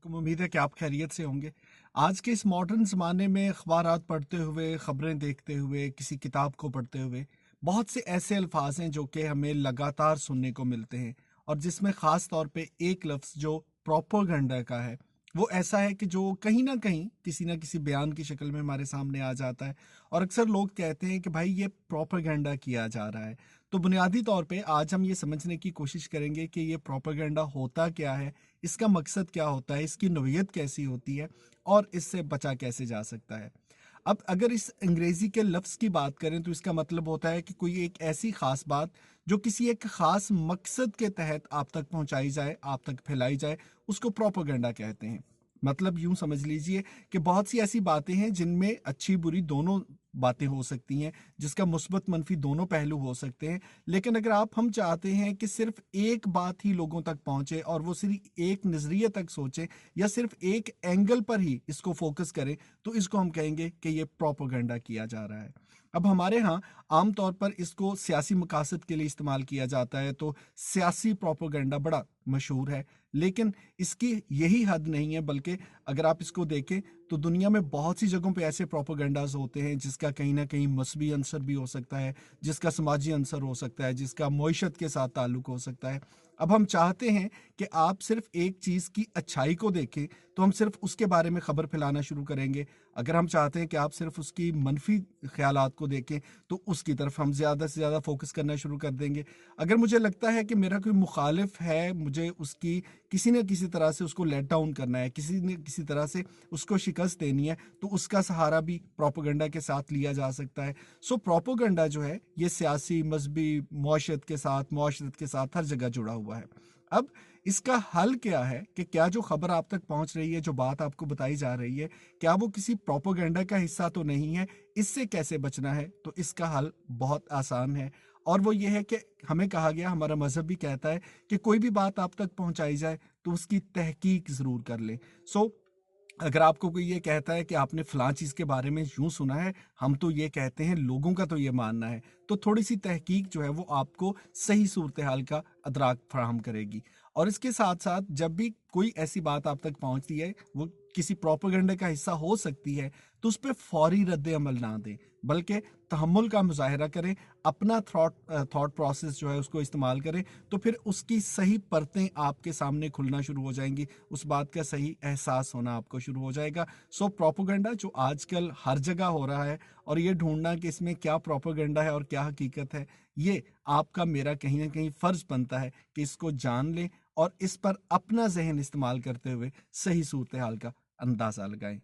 उम्मीद है कि आप खैरियत से होंगे। आज के इस मॉडर्न ज़माने में अखबारात पढ़ते हुए, ख़बरें देखते हुए, किसी किताब को पढ़ते हुए, बहुत से ऐसे अल्फाज हैं जो कि हमें लगातार सुनने को मिलते हैं, और जिसमें ख़ास तौर पे एक लफ्ज़ जो प्रोपेगेंडा का है, वो ऐसा है कि जो कहीं ना कहीं किसी ना किसी बयान की शक्ल में हमारे सामने आ जाता है। और अक्सर लोग कहते हैं कि भाई ये प्रोपेगेंडा किया जा रहा है। तो बुनियादी तौर पे आज हम ये समझने की कोशिश करेंगे कि ये प्रोपेगेंडा होता क्या है, इसका मकसद क्या होता है, इसकी नोयत कैसी होती है, और इससे बचा कैसे जा सकता है। अब अगर इस अंग्रेजी के लफ्ज़ की बात करें तो इसका मतलब होता है कि कोई एक ऐसी ख़ास बात जो किसी एक ख़ास मकसद के तहत आप तक पहुंचाई जाए, आप तक फैलाई जाए, उसको प्रोपेगेंडा कहते हैं। मतलब यूं समझ लीजिए कि बहुत सी ऐसी बातें हैं जिनमें अच्छी बुरी दोनों बातें हो सकती हैं, जिसका मुस्बत मनफी दोनों पहलू हो सकते हैं। लेकिन अगर हम चाहते हैं कि सिर्फ एक बात ही लोगों तक पहुंचे और वो सिर्फ एक नज़रिए तक सोचें या सिर्फ एक एंगल पर ही इसको फोकस करें, तो इसको हम कहेंगे कि ये प्रोपेगेंडा किया जा रहा है। अब हमारे यहाँ आमतौर पर इसको सियासी मकासद के लिए इस्तेमाल किया जाता है, तो सियासी प्रोपेगेंडा बड़ा मशहूर है। लेकिन इसकी यही हद नहीं है, बल्कि अगर आप इसको देखें तो दुनिया में बहुत सी जगहों पे ऐसे प्रोपेगेंडाज होते हैं जिसका कहीं ना कहीं मजहबी अंसर भी हो सकता है, जिसका समाजी अंसर हो सकता है, जिसका मईशत के साथ ताल्लुक हो सकता है। अब हम चाहते हैं कि आप सिर्फ एक चीज़ की अच्छाई को देखें तो हम सिर्फ उसके बारे में खबर फैलाना शुरू करेंगे। अगर हम चाहते हैं कि आप सिर्फ उसकी मनफी ख्यालात को देखें तो उसकी तरफ हम ज़्यादा से ज़्यादा फोकस करना शुरू कर देंगे। अगर मुझे लगता है कि मेरा कोई मुखालिफ है, मुझे उसकी किसी न किसी तरह से उसको लेट डाउन करना है, किसी न किसी तरह से उसको शिकस्त देनी है, तो उसका सहारा भी प्रोपेगेंडा के साथ लिया जा सकता है। सो प्रोपेगेंडा जो है ये सियासी, मजहबी, मुआशरत के साथ हर जगह जुड़ा हुआ है। अब इसका हल क्या है कि क्या जो खबर आप तक पहुंच रही है, जो बात आपको बताई जा रही है, क्या वो किसी प्रोपेगेंडा का हिस्सा तो नहीं है? इससे कैसे बचना है? तो इसका हल बहुत आसान है, और वो ये है कि हमें कहा गया, हमारा मजहब भी कहता है कि कोई भी बात आप तक पहुंचाई जाए तो उसकी तहकीक जरूर कर लें। सो अगर आपको कोई ये कहता है कि आपने फलां चीज़ के बारे में यूं सुना है, हम तो ये कहते हैं, लोगों का तो ये मानना है, तो थोड़ी सी तहकीक जो है वो आपको सही सूरत हाल का अदराक फराहम करेगी। और इसके साथ साथ जब भी कोई ऐसी बात आप तक पहुंचती है, वो किसी प्रोपेगेंडे का हिस्सा हो सकती है, तो उस पर फौरी रद्द अमल ना दें, बल्कि तहम्मुल का मुजाहरा करें, अपना थॉट प्रोसेस जो है उसको इस्तेमाल करें, तो फिर उसकी सही परतें आपके सामने खुलना शुरू हो जाएंगी, उस बात का सही एहसास होना आपको शुरू हो जाएगा। सो प्रोपेगेंडा जो आजकल हर जगह हो रहा है, और ये ढूंढना कि इसमें क्या प्रोपेगेंडा है और क्या हकीकत है, ये आपका मेरा कहीं ना कहीं फर्ज बनता है कि इसको जान लें और इस पर अपना जहन इस्तेमाल करते हुए सही सूरत हाल का अंदाजा लगाएं।